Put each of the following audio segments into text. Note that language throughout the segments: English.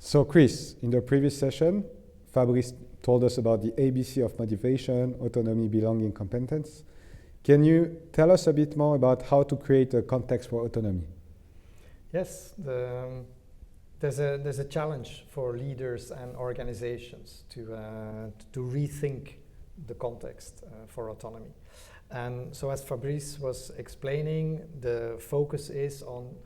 So Chris, in the previous session, Fabrice told us about the ABC of motivation, autonomy, belonging, competence. Can you tell us a bit more about how to create a context for autonomy? Yes, there's a challenge for leaders and organizations to rethink the context for autonomy. And so as Fabrice was explaining, the focus is on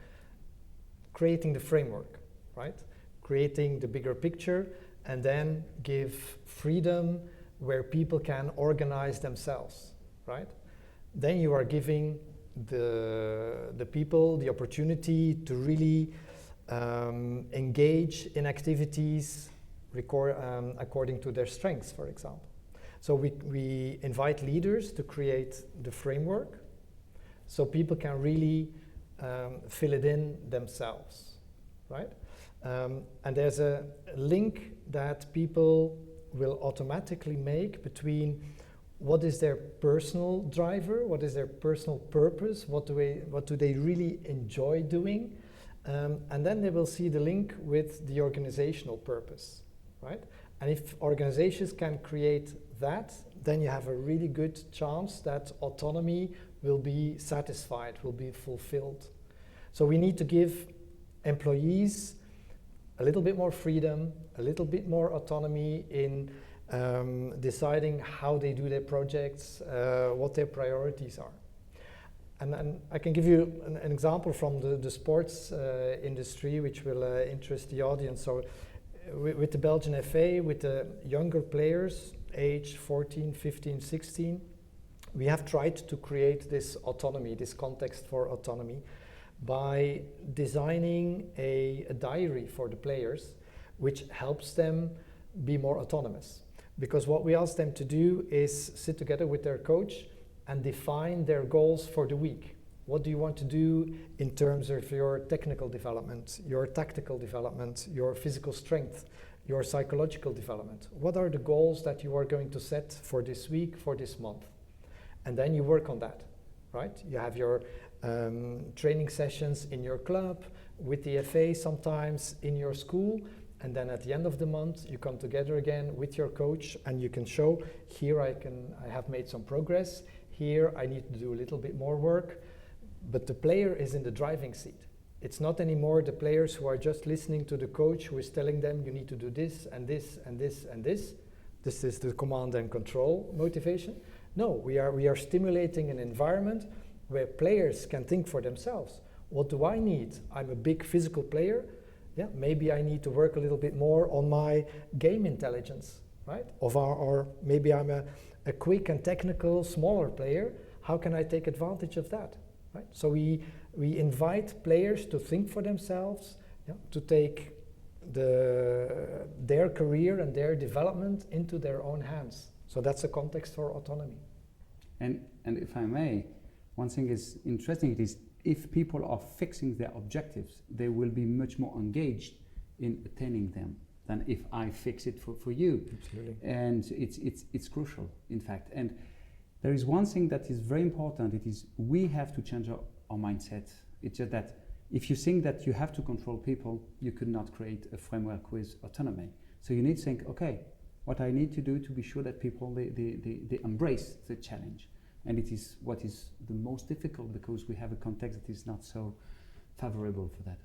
creating the framework, right? Creating the bigger picture, and then give freedom where people can organize themselves, right? Then you are giving the people the opportunity to really engage in activities according to their strengths, for example. So we invite leaders to create the framework so people can really fill it in themselves, right? And there's a link that people will automatically make between what is their personal driver, what is their personal purpose, what do they really enjoy doing, and then they will see the link with the organizational purpose, right? And if organizations can create that, then you have a really good chance that autonomy will be satisfied, will be fulfilled. So we need to give employees a little bit more freedom, a little bit more autonomy in deciding how they do their projects, what their priorities are. And I can give you an example from the sports industry, which will interest the audience. So with the Belgian FA, with the younger players, age 14, 15, 16, we have tried to create this autonomy, this context for autonomy, by designing a diary for the players, which helps them be more autonomous. Because what we ask them to do is sit together with their coach and define their goals for the week. What do you want to do in terms of your technical development, your tactical development, your physical strength, your psychological development? What are the goals that you are going to set for this week, for this month? And then you work on that, right? You have your training sessions in your club, with the FA sometimes, in your school, and then at the end of the month you come together again with your coach and you can show, here I have made some progress, here I need to do a little bit more work, but the player is in the driving seat. It's not anymore the players who are just listening to the coach who is telling them you need to do this and this and this and this. This is the command and control motivation. No, we are stimulating an environment where players can think for themselves. What do I need? I'm a big physical player. Yeah, maybe I need to work a little bit more on my game intelligence, right? Or maybe I'm a quick and technical smaller player. How can I take advantage of that? Right? So we invite players to think for themselves, yeah, to take their career and their development into their own hands. So that's a context for autonomy. And if I may, one thing is interesting is if people are fixing their objectives, they will be much more engaged in attaining them than if I fix it for you. Absolutely. And it's crucial, in fact. And there is one thing that is very important. It is we have to change our mindset. It's just that if you think that you have to control people, you could not create a framework with autonomy. So you need to think, okay, what I need to do to be sure that people, they embrace the challenge. And it is what is the most difficult because we have a context that is not so favorable for that.